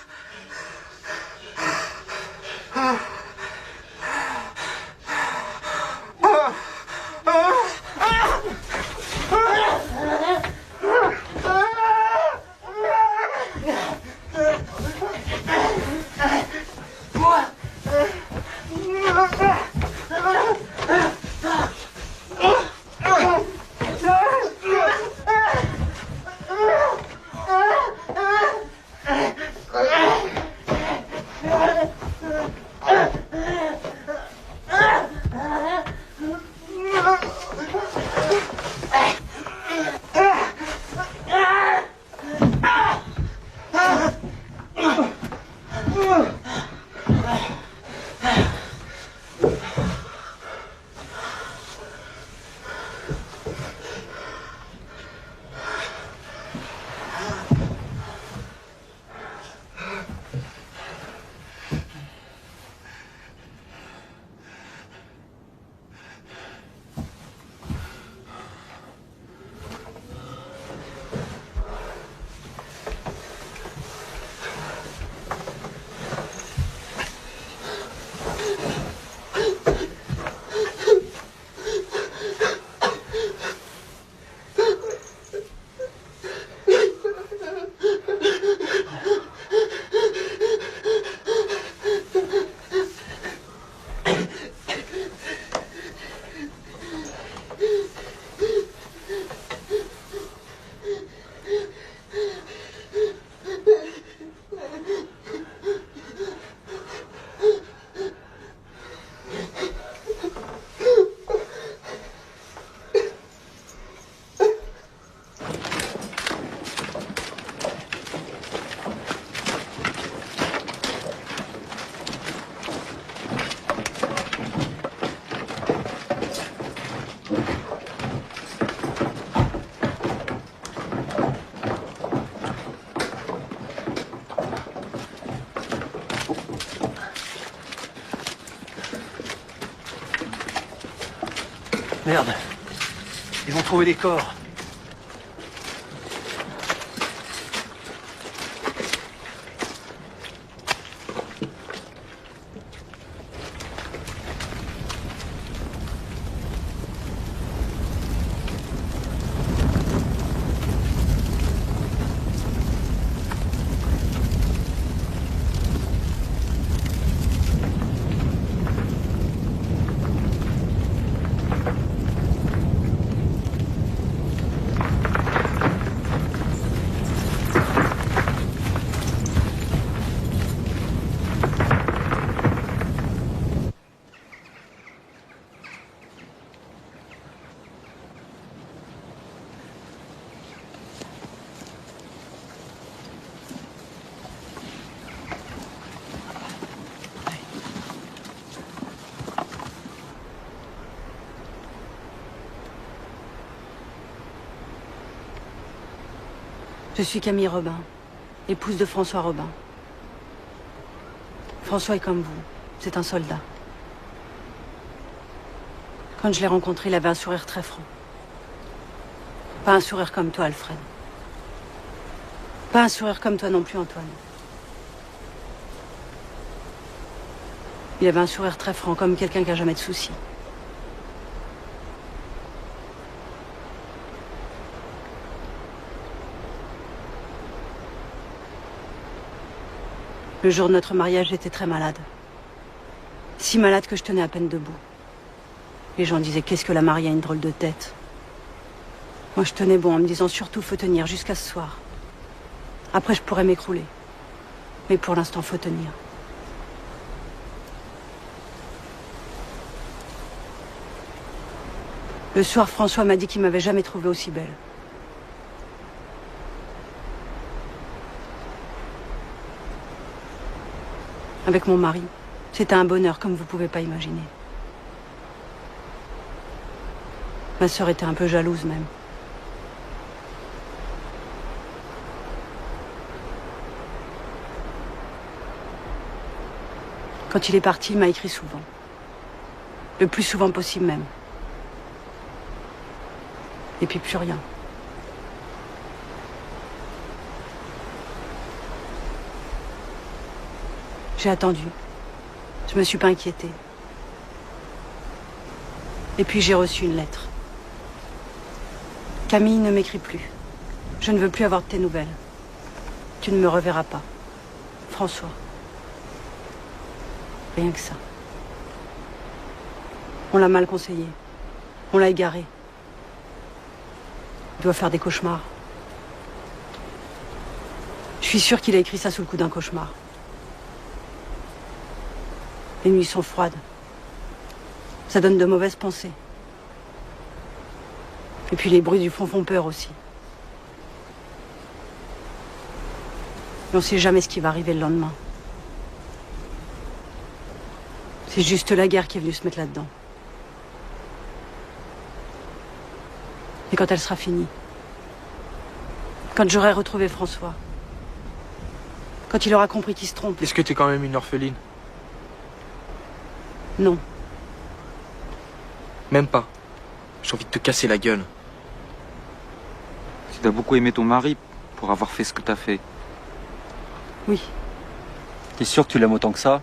Merde. Ils vont trouver les corps. Je suis Camille Robin, épouse de François Robin. François est comme vous, c'est un soldat. Quand je l'ai rencontré, il avait un sourire très franc. Pas un sourire comme toi, Alfred. Pas un sourire comme toi non plus, Antoine. Il avait un sourire très franc, comme quelqu'un qui n'a jamais de soucis. Le jour de notre mariage, j'étais très malade. Si malade que je tenais à peine debout. Les gens disaient, qu'est-ce que la mariée a une drôle de tête. Moi, je tenais bon en me disant, surtout, faut tenir jusqu'à ce soir. Après, je pourrais m'écrouler. Mais pour l'instant, faut tenir. Le soir, François m'a dit qu'il m'avait jamais trouvée aussi belle. Avec mon mari, c'était un bonheur comme vous pouvez pas imaginer. Ma sœur était un peu jalouse même. Quand il est parti, il m'a écrit souvent. Le plus souvent possible même. Et puis plus rien. J'ai attendu. Je me suis pas inquiétée. Et puis j'ai reçu une lettre. Camille ne m'écrit plus. Je ne veux plus avoir de tes nouvelles. Tu ne me reverras pas. François. Rien que ça. On l'a mal conseillé. On l'a égaré. Il doit faire des cauchemars. Je suis sûre qu'il a écrit ça sous le coup d'un cauchemar. Les nuits sont froides. Ça donne de mauvaises pensées. Et puis les bruits du fond font peur aussi. Et on ne sait jamais ce qui va arriver le lendemain. C'est juste la guerre qui est venue se mettre là-dedans. Et quand elle sera finie, quand j'aurai retrouvé François, quand il aura compris qu'il se trompe... Est-ce que t'es quand même une orpheline? Non. Même pas. J'ai envie de te casser la gueule. Tu dois beaucoup aimer ton mari pour avoir fait ce que t'as fait. Oui. T'es sûr que tu l'aimes autant que ça?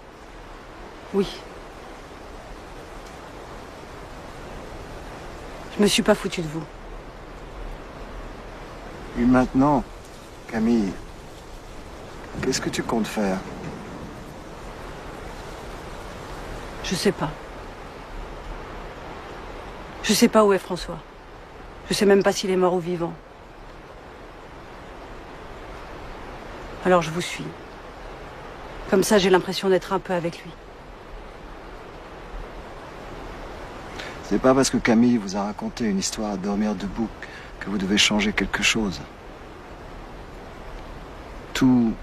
Oui. Je me suis pas foutue de vous. Et maintenant, Camille, qu'est-ce que tu comptes faire? Je sais pas. Je sais pas où est François. Je sais même pas s'il est mort ou vivant. Alors je vous suis. Comme ça, j'ai l'impression d'être un peu avec lui. C'est pas parce que Camille vous a raconté une histoire à dormir debout que vous devez changer quelque chose. Tout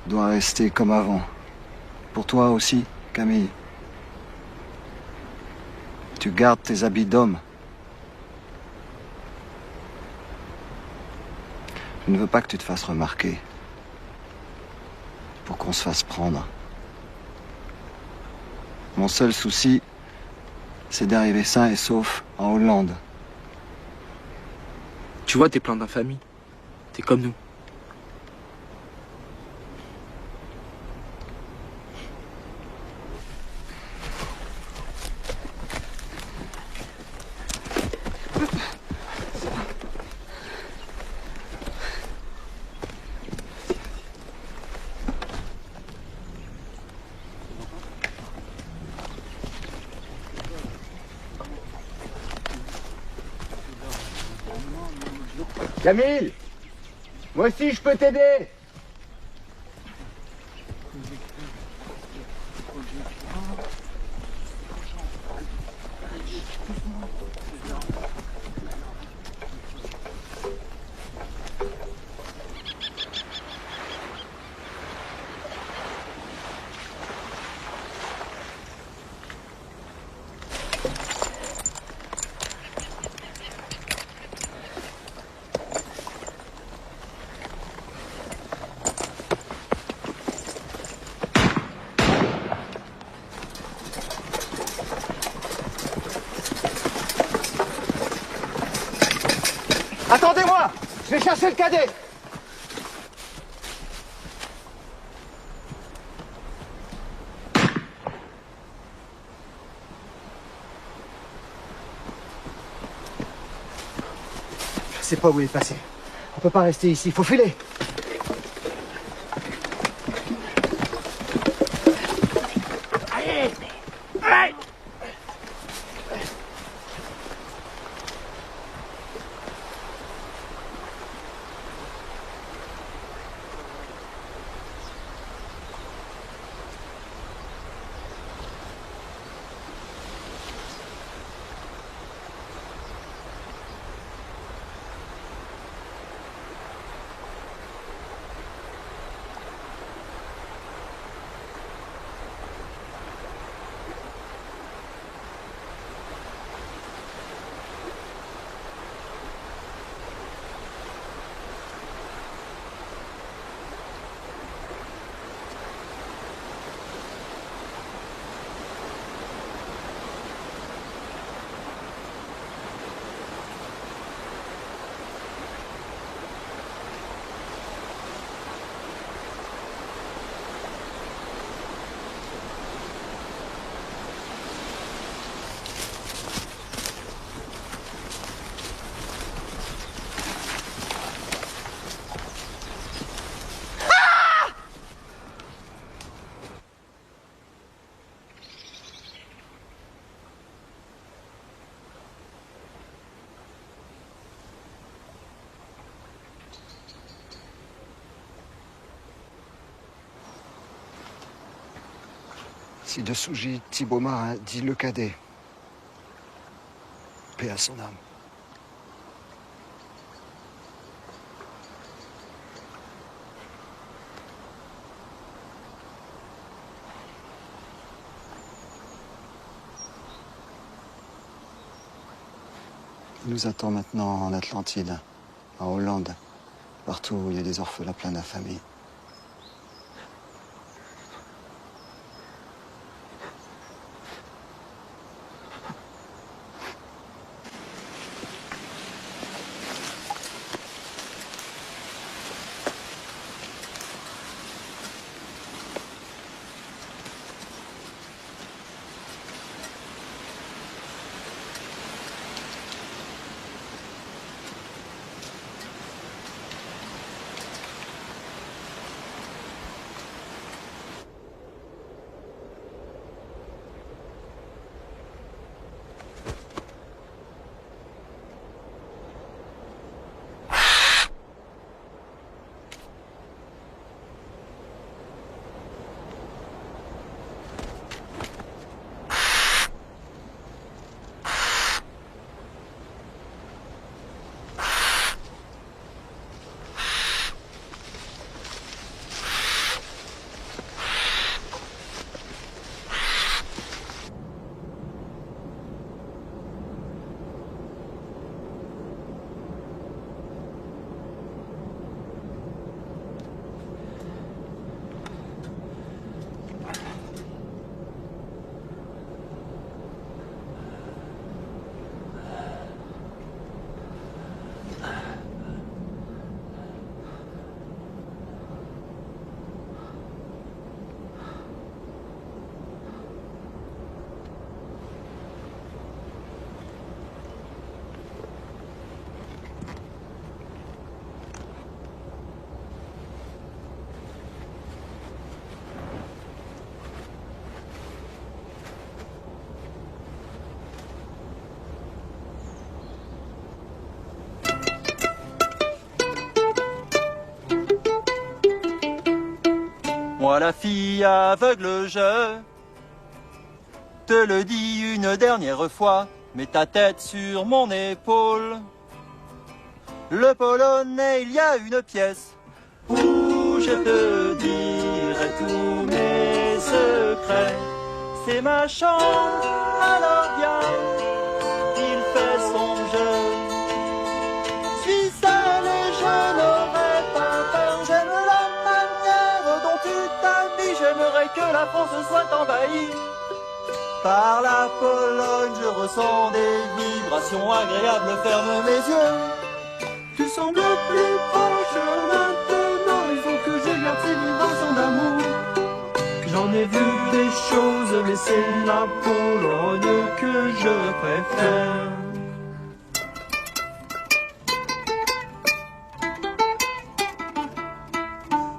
doit rester comme avant. Pour toi aussi, Camille. Tu gardes tes habits d'homme. Je ne veux pas que tu te fasses remarquer. Pour qu'on se fasse prendre. Mon seul souci, c'est d'arriver sain et sauf en Hollande. Tu vois, t'es plein d'infamie. T'es comme nous. Camille, moi aussi je peux t'aider. Attendez-moi, je vais chercher le cadet. Je sais pas où il est passé. On peut pas rester ici, faut filer. Allez, allez. Ci-dessous gît Thibaut Marin, dit le cadet. Paix à son âme. Il nous attend maintenant en Atlantide, en Hollande, partout où il y a des orphelins pleins d'infamie. Moi la fille aveugle, je te le dis une dernière fois, mets ta tête sur mon épaule. Le Polonais, il y a une pièce où je te dirai tous mes secrets. C'est ma chambre, alors viens, il fait son jeu. Suis seul et je n'aurai pas peur, j'aime la manière dont tu t'habilles. J'aimerais que la France soit envahie par la Pologne. Je ressens des vibrations agréables, ferme mes yeux. Tu sembles plus proche maintenant, il faut que je garde ces vibrations d'amour. J'en ai vu des choses, mais c'est la Pologne que je préfère.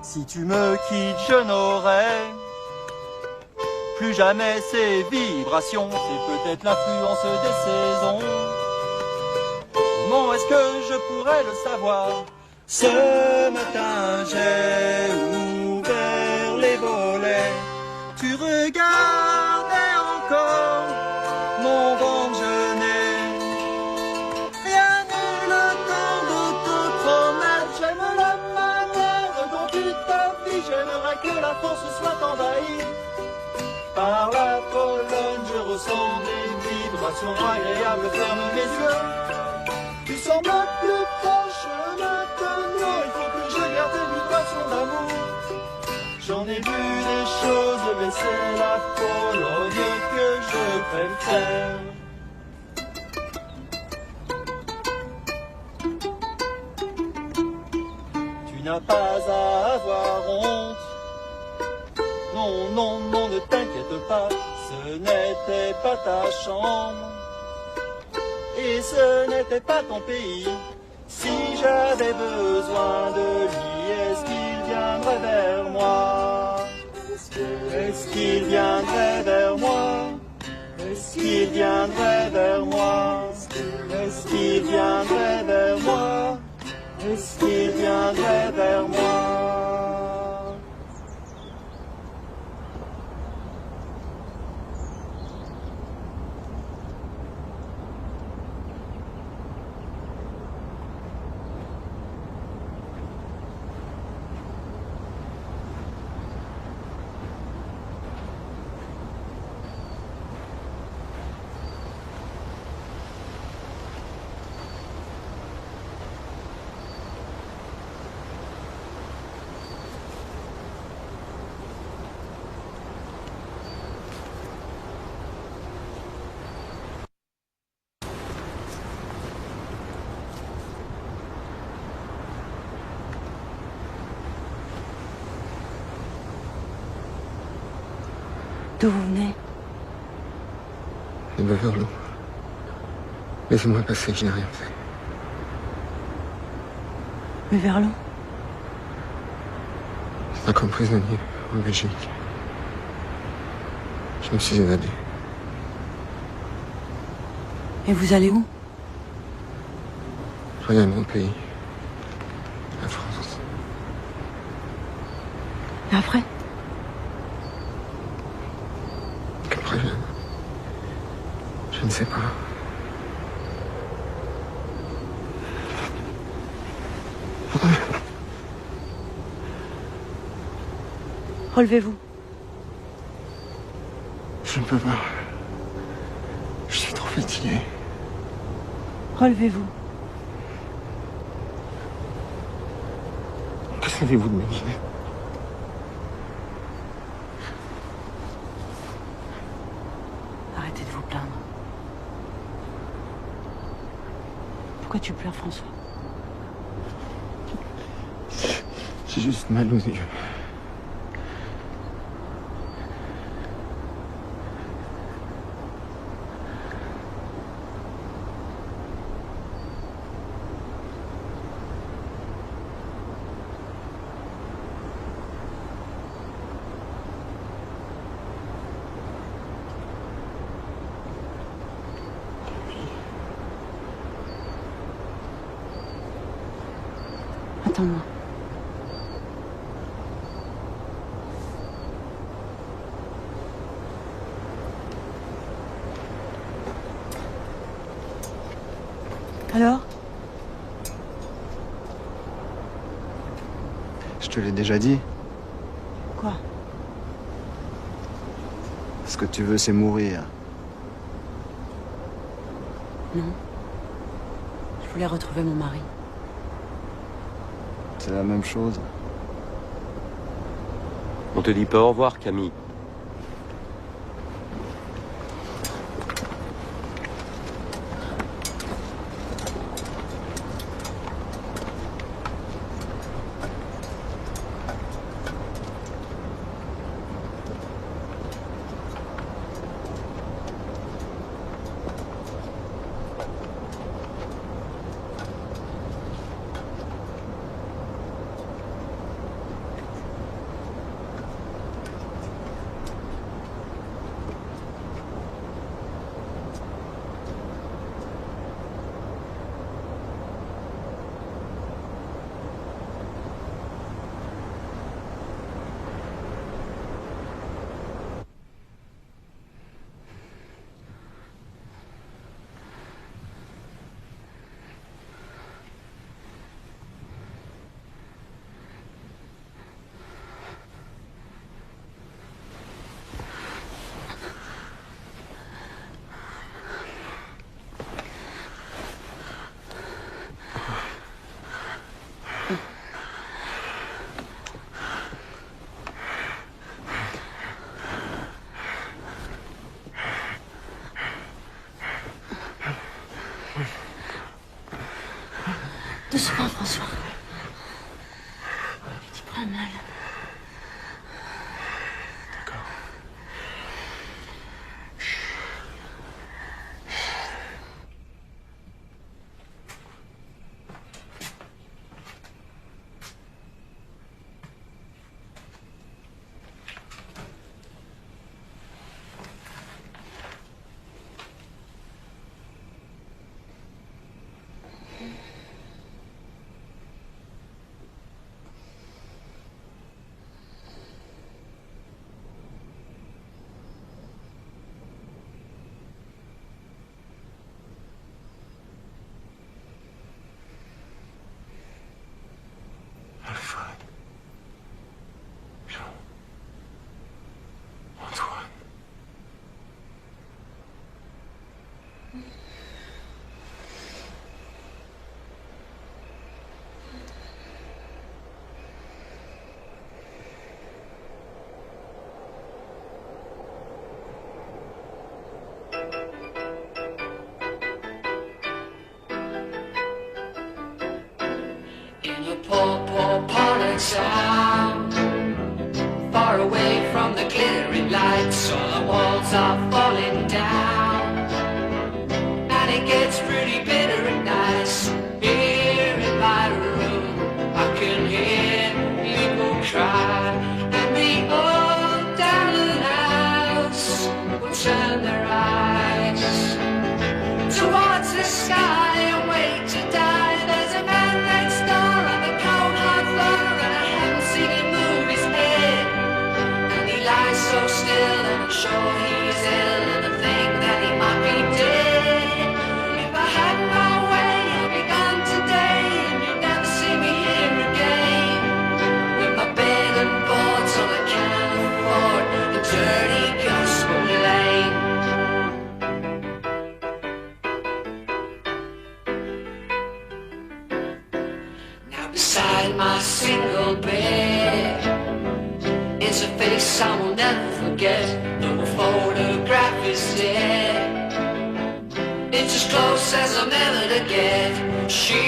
Si tu me quittes, je n'aurai plus jamais ces vibrations. C'est peut-être l'influence des saisons. Comment est-ce que je pourrais le savoir? Ce matin j'ai ouvert les volets. Tu regardais encore mon ventre, je n'ai rien eu le temps de te promettre. J'aime la manière dont tu t'habilles. J'aimerais que la France soit envahie par la Pologne. Je ressens des vibrations agréables, ferme mes yeux. Tu sembles plus proche maintenant, il faut que je garde des vibrations d'amour. J'en ai vu des choses, mais c'est la Pologne que je préfère. Tu n'as pas à avoir honte. Non, non, non, ne t'inquiète pas, ce n'était pas ta chambre. Et ce n'était pas ton pays. Si j'avais besoin de lui, est-ce qu'il viendrait vers moi? Est-ce qu'il viendrait vers moi? Est-ce qu'il viendrait vers moi? Est-ce qu'il viendrait vers moi? Est-ce qu'il viendrait vers moi? D'où vous venez? De Beverloo. Laissez-moi passer, je n'ai rien fait. Beverloo? J'étais comme prisonnier en Belgique. Je me suis évadé. Et vous allez où? Je reviens à mon pays. La France. Et après? Qu'après, je ne sais pas. Relevez-vous. Je ne peux pas. Je suis trop fatigué. Relevez-vous. Que savez-vous de ma vie? Arrêtez de vous plaindre. Pourquoi tu pleures, François? J'ai juste mal aux yeux. Attends-moi. Alors? Je te l'ai déjà dit. Quoi? Ce que tu veux, c'est mourir. Non. Je voulais retrouver mon mari. C'est la même chose. On te dit pas au revoir, Camille. Doucement, François. Tu prends mal. D'accord. Far away from the glittering lights. clouds are falling down, and it gets pretty bitter at night. Here in my room, I can hear people cry, and the old down house will turn their eyes towards the sky and wait to die. There's a man next door on the cold hard floor, and I haven't seen him move his head, and he lies so still, and I'm sure he's ill, and I think that he might be dead. If I had my way, I'd be gone today, and you'd never see me here again, with my bed and boards all I can afford, the dirty gospel lane. Beside my single bed is a face I will never forget. No photograph is dead. It's as close as I'm ever to get. She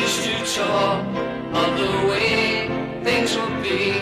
used to talk of the way things would be.